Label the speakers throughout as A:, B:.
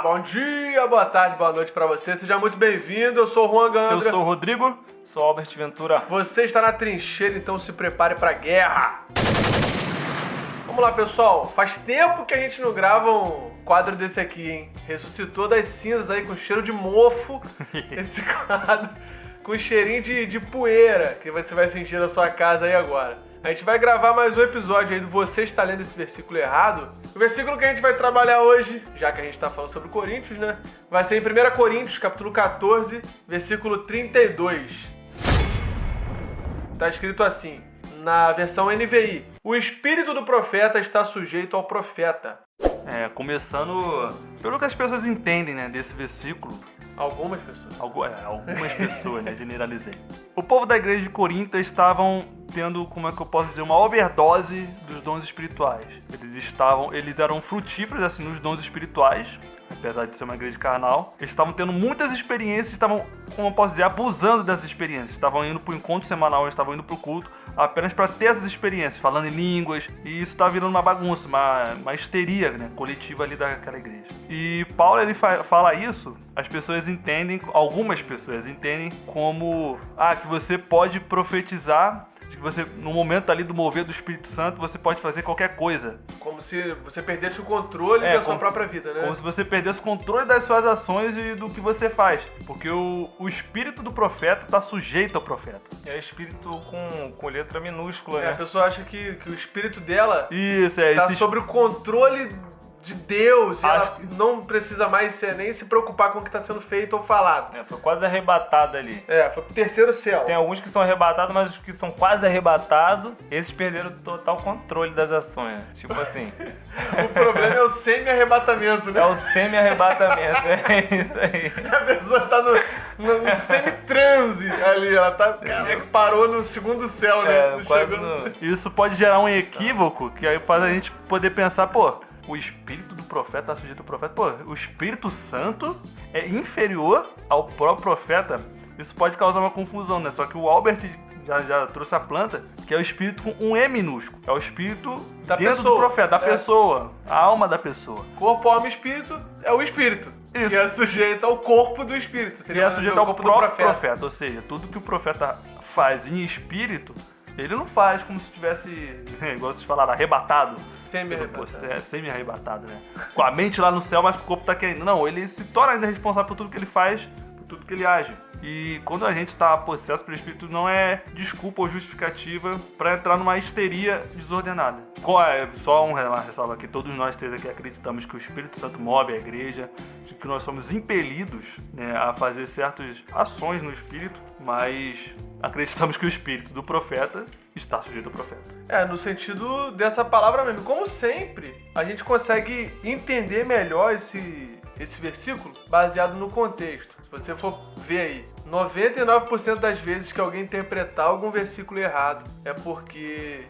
A: bom dia, boa tarde, boa noite pra você. Seja muito bem-vindo. Eu sou o Juan Gandra.
B: Eu sou o Rodrigo. Sou o Albert Ventura.
A: Você está na trincheira, então se prepare pra guerra. Vamos lá, pessoal. Faz tempo que a gente não grava um quadro desse aqui, hein? Ressuscitou das cinzas aí com cheiro de mofo. Esse quadro com cheirinho de poeira que você vai sentir na sua casa aí agora. A gente vai gravar mais um episódio aí do Você Está Lendo Esse Versículo Errado. O versículo que a gente vai trabalhar hoje, já que a gente está falando sobre Coríntios, né? Vai ser em 1 Coríntios, capítulo 14, versículo 32. Tá escrito assim, na versão NVI. O espírito do profeta está sujeito ao profeta.
B: Começando pelo que as pessoas entendem, né, desse versículo.
A: Algumas pessoas.
B: Algumas pessoas, né, generalizei. O povo da igreja de Corinto estavam tendo, como é que eu posso dizer, uma overdose dos dons espirituais. Eles eram frutíferos, assim, nos dons espirituais, apesar de ser uma igreja carnal. Eles estavam tendo muitas experiências, estavam, como eu posso dizer, abusando dessas experiências. Estavam indo para o encontro semanal, eles estavam indo para o culto, apenas para ter essas experiências, falando em línguas. E isso estava virando uma bagunça, uma histeria, né, coletiva ali daquela igreja. E Paulo, ele fala isso, as pessoas entendem, algumas pessoas entendem como que você pode profetizar, que você, no momento ali do mover do Espírito Santo, você pode fazer qualquer coisa.
A: Como se você perdesse o controle da sua própria vida, né?
B: Como se você perdesse o controle das suas ações e do que você faz. Porque o espírito do profeta está sujeito ao profeta.
C: É espírito com letra minúscula, né?
A: A pessoa acha que o espírito dela
B: está
A: sobre o controle de Deus, e ela não precisa mais nem se preocupar com o que está sendo feito ou falado.
C: Foi quase arrebatado ali.
A: Foi pro terceiro céu.
C: Tem alguns que são arrebatados, mas os que são quase arrebatados, esses perderam total controle das ações. Tipo assim.
A: O problema é o semi-arrebatamento, né?
C: É o semi-arrebatamento, é isso aí.
A: A pessoa tá no semi-transe ali, ela parou no segundo céu, né?
B: Isso pode gerar um equívoco, que aí faz a gente poder pensar, o espírito do profeta está sujeito ao profeta. O Espírito Santo é inferior ao próprio profeta. Isso pode causar uma confusão, né? Só que o Albert já trouxe a planta, que é o espírito com um E minúsculo. É o espírito
A: da
B: dentro
A: pessoa.
B: Do profeta, da pessoa, a alma da pessoa.
A: Corpo, alma e espírito é o espírito. Isso. Que é sujeito ao corpo do espírito.
B: Seria sujeito ao próprio profeta. Ou seja, tudo que o profeta faz em espírito, ele não faz como se tivesse, igual vocês falaram, arrebatado.
A: Semi-arrebatado.
B: Semi-arrebatado, né? Com a mente lá no céu, mas o corpo tá querendo. Não, ele se torna ainda responsável por tudo que ele faz, por tudo que ele age. E quando a gente está possesso pelo Espírito, não é desculpa ou justificativa para entrar numa histeria desordenada. Só uma ressalva aqui, todos nós três aqui acreditamos que o Espírito Santo move a igreja, que nós somos impelidos, né, a fazer certas ações no Espírito, mas acreditamos que o Espírito do profeta está sujeito ao profeta.
A: No sentido dessa palavra mesmo. Como sempre, a gente consegue entender melhor esse versículo baseado no contexto. Se você for ver aí, 99% das vezes que alguém interpretar algum versículo errado é porque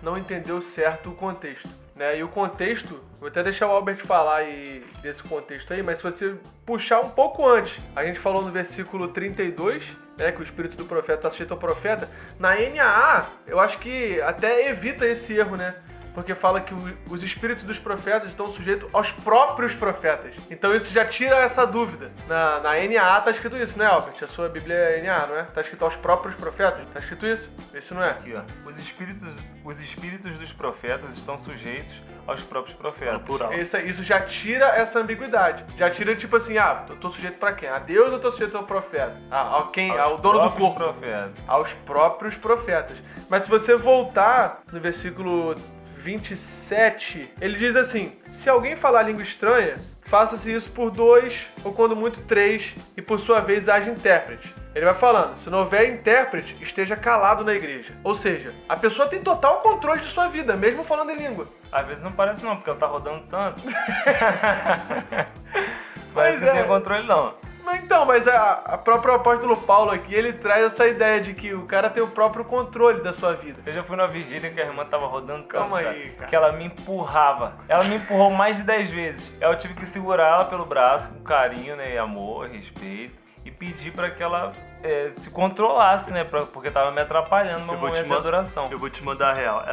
A: não entendeu certo o contexto. Né? E o contexto, vou até deixar o Albert falar aí desse contexto aí, mas se você puxar um pouco antes, a gente falou no versículo 32, né, que o espírito do profeta está sujeito ao profeta. Na NAA, eu acho que até evita esse erro, né? Porque fala que os espíritos dos profetas estão sujeitos aos próprios profetas. Então isso já tira essa dúvida. Na NAA tá escrito isso, né, Albert? A sua Bíblia é NAA, não é? Tá escrito aos próprios profetas? Tá escrito isso? Esse não é?
C: Aqui, ó. Os espíritos dos profetas estão sujeitos aos próprios profetas.
B: Plural.
A: Isso já tira essa ambiguidade. Já tira tipo assim, eu tô sujeito pra quem? A Deus ou eu tô sujeito ao profeta? A quem? Ao dono do corpo.
C: Profetas.
A: Aos próprios profetas. Mas se você voltar no versículo 27, ele diz assim: se alguém falar língua estranha, faça-se isso por 2, ou quando muito 3, e por sua vez haja intérprete. Ele vai falando, se não houver intérprete, esteja calado na igreja. Ou seja, a pessoa tem total controle de sua vida, mesmo falando em língua.
C: Às vezes não parece não, porque ela tá rodando tanto. Parece que não tem controle não.
A: Mas a próprio apóstolo Paulo aqui, ele traz essa ideia de que o cara tem o próprio controle da sua vida.
C: Eu já fui numa vigília que a irmã tava rodando tanto,
A: Calma aí, cara.
C: Que ela me empurrava. Ela me empurrou mais de 10 vezes. Eu tive que segurar ela pelo braço com carinho, né, e amor, respeito, e pedir pra que ela se controlasse, né, porque tava me atrapalhando no momento de adoração.
B: Eu vou te mandar a real.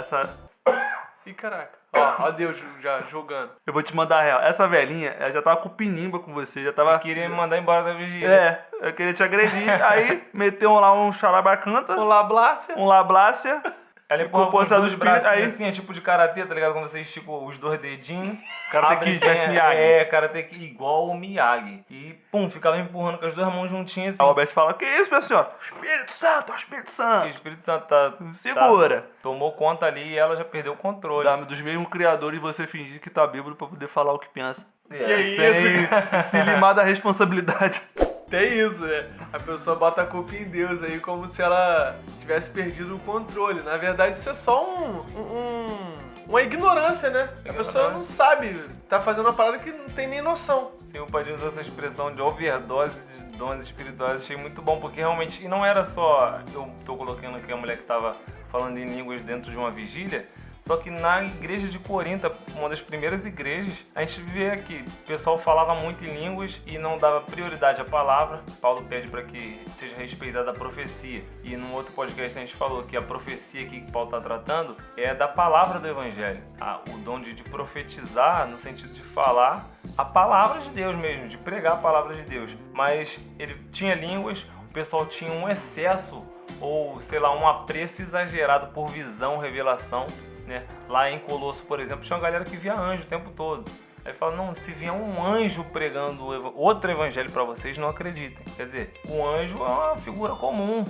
A: Ih, caraca. Ó Deus já jogando.
B: Eu vou te mandar a real. Essa velhinha, ela já tava com pinimba com você, já tava...
C: Queria me mandar embora da vigília.
B: É, eu queria te agredir. Aí, meteu lá um xalabacanta,
A: Olá, Blácia.
B: um lablácia.
C: Ela
B: Com a força do espírito, aí-
C: assim, é tipo de karatê, tá ligado? Quando você estica os 2 dedinhos.
B: Karate
C: abre,
B: Kid, parece Miyagi.
C: É, Karate Kid, igual o Miyagi. E, pum, ficava empurrando com as 2 mãos juntinhas assim.
B: Aí o Alberto fala, que isso, minha senhora? Espírito Santo, Espírito
C: O
B: Santo.
C: Espírito Santo tá...
B: Segura.
C: Tomou conta ali e ela já perdeu o controle.
B: Dá-me dos mesmos criadores você fingir que tá bêbado pra poder falar o que pensa.
C: É.
A: Que
B: Sem se limar da responsabilidade.
A: Tem isso, né? A pessoa bota a culpa em Deus aí como se ela tivesse perdido o controle. Na verdade, isso é só uma ignorância, né? A pessoa não sabe, tá fazendo uma parada que não tem nem noção.
C: Sim, o Padre usou essa expressão de overdose de dons espirituais, achei muito bom, porque realmente, e não era só, eu tô colocando aqui a mulher que tava falando em línguas dentro de uma vigília, só que na igreja de Corinto, uma das primeiras igrejas, a gente vê que o pessoal falava muito em línguas e não dava prioridade à palavra. Paulo pede para que seja respeitada a profecia. E num outro podcast a gente falou que a profecia aqui que Paulo está tratando é da palavra do Evangelho. O dom de profetizar, no sentido de falar a palavra de Deus mesmo, de pregar a palavra de Deus. Mas ele tinha línguas, o pessoal tinha um excesso ou, sei lá, um apreço exagerado por visão, revelação. Né? Lá em Colosso, por exemplo, tinha uma galera que via anjo o tempo todo. Aí fala, não, se vier um anjo pregando outro evangelho para vocês, não acreditem. Quer dizer, o anjo é uma figura comum.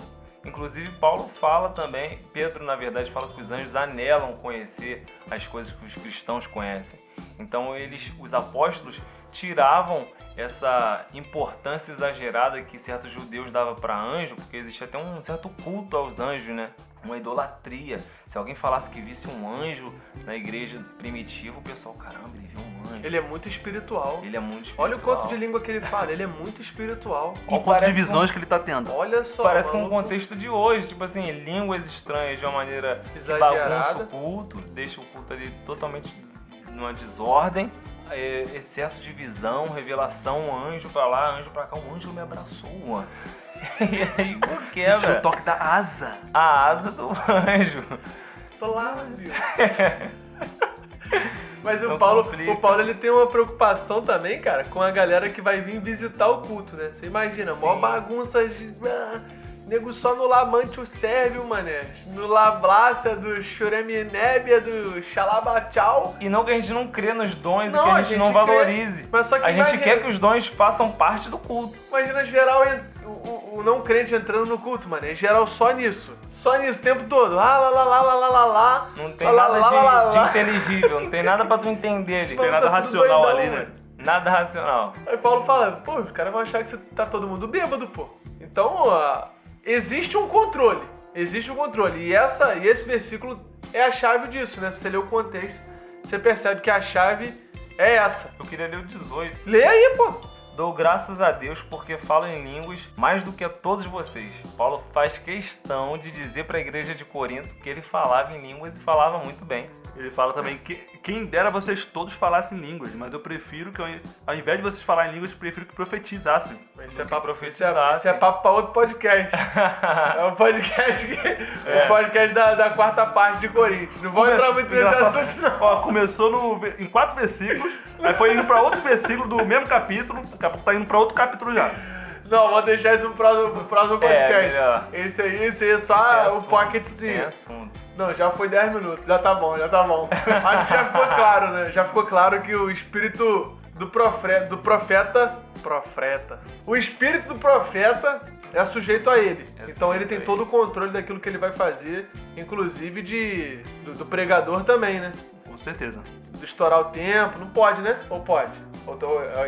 C: Inclusive, Paulo fala também, Pedro, na verdade, fala que os anjos anelam conhecer as coisas que os cristãos conhecem. Então, os apóstolos tiravam essa importância exagerada que certos judeus davam para anjo, porque existia até um certo culto aos anjos, né? Uma idolatria. Se alguém falasse que visse um anjo na igreja primitiva, o pessoal, caramba, ele viu um anjo.
A: Ele é muito espiritual.
C: Ele é muito espiritual.
A: Olha o quanto de língua que ele fala, ele é muito espiritual.
B: Olha o quanto de visões que ele tá tendo.
A: Olha só.
C: Parece com o
A: maluco.
C: contexto de hoje, tipo assim, línguas estranhas de uma maneira que
A: Exagerada.
C: bagunça o culto, deixa o culto ali totalmente numa desordem. Excesso de visão, revelação, anjo pra lá, anjo pra cá, um anjo me abraçou, mano. E aí, por que,
B: Sentiu o
C: velho?
B: toque da asa.
C: A asa do anjo.
A: Flávio. Mas
C: Não
A: o Paulo
C: complica.
A: ele tem uma preocupação também, cara, com a galera que vai vir visitar o culto, né? Você imagina,
C: Sim.
A: mó bagunça de... nego só no Lamante o Sérvio, mané. No Lablácia, do Choreminébia, do Xalabachau.
C: E não que a gente não crê nos dons
A: Não,
C: e que
A: a
C: a gente
A: gente
C: não
A: crê,
C: valorize.
A: mas só que
C: a gente
A: imagina-
C: quer que os dons façam parte do culto.
A: Imagina geral, o não crente entrando no culto, mano. É geral só nisso. Só nisso o tempo todo. Ah, lá, lá, lá, lá, lá, lá, lá.
C: Não tem
A: lá,
C: nada
A: lá, lá, lá,
C: de
A: lá.
C: inteligível, não tem nada pra tu entender.
B: Tem
A: Mano,
B: nada
A: tá tudo
B: racional
A: doidão,
B: ali, né?
A: mano.
C: Nada racional.
A: Aí Paulo fala, pô, os caras vão achar que você tá todo mundo bêbado, pô. Então, existe um controle. Existe um controle. E esse versículo é a chave disso, né? Se você ler o contexto, você percebe que a chave é essa.
C: Eu queria ler o 18.
A: Lê aí, pô.
C: Dou graças a Deus porque falo em línguas mais do que a todos vocês. Paulo faz questão de dizer para a igreja de Corinto que ele falava em línguas e falava muito bem.
B: Ele fala também que quem dera vocês todos falassem línguas, mas eu prefiro que, ao invés de vocês falarem línguas, eu prefiro que profetizassem.
A: Isso é
C: que
A: papo,
C: profetizasse.
A: isso é papo pra outro podcast. É o podcast, o podcast da quarta parte de Coríntios. Não vou entrar muito nesse
B: Engraçado.
A: assunto, não.
B: Ó, começou em 4 versículos, aí foi indo pra outro versículo do mesmo capítulo, daqui a pouco tá indo pra outro capítulo já.
A: Não, vou deixar isso pro próximo podcast.
C: melhor.
A: Esse aí é só
C: Tem
A: o
C: assunto,
A: pocketzinho.
C: tem assunto.
A: Não, já foi 10 minutos, já tá bom, já tá bom. Acho que já ficou claro, né? Já ficou claro que o espírito do profeta. O espírito do profeta é sujeito a ele.
C: É
A: Então ele
C: sujeito
A: tem
C: a
A: todo o controle daquilo que ele vai fazer, inclusive do pregador também, né?
B: Com certeza.
A: De estourar o tempo, não pode, né? Ou pode?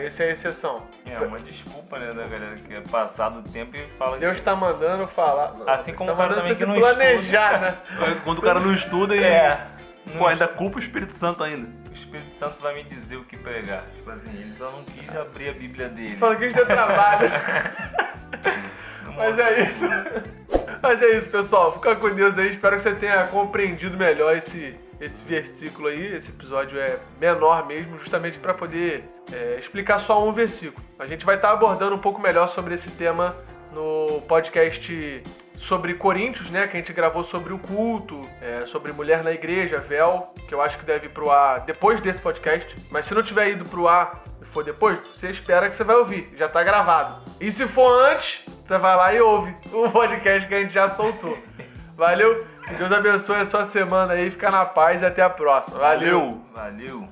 A: Essa é a exceção.
C: É uma desculpa, né, da galera que é passar do tempo e fala
A: Deus
C: que...
A: tá mandando falar. Não,
C: Assim como
A: tá
C: o cara
A: mandando
C: também
A: você
C: que
A: se
C: não
A: planejar, né?
B: Quando o cara não estuda e
C: não
B: pô, ainda culpa o Espírito Santo ainda.
C: O Espírito Santo vai me dizer o que pregar. Tipo assim, ele só não quis abrir a Bíblia dele.
A: Só não quis ter trabalho. Mas é isso. Mas é isso, pessoal. Fica com Deus aí. Espero que você tenha compreendido melhor esse versículo aí. Esse episódio é menor mesmo, justamente para poder explicar só um versículo. A gente vai estar abordando um pouco melhor sobre esse tema no podcast sobre Coríntios, né? Que a gente gravou sobre o culto, sobre mulher na igreja, véu, que eu acho que deve ir pro ar depois desse podcast. Mas se não tiver ido pro ar e for depois, você espera que você vai ouvir, já tá gravado. E se for antes, você vai lá e ouve o podcast que a gente já soltou. Valeu? Que Deus abençoe a sua semana aí, fica na paz e até a próxima. Valeu!
C: Valeu!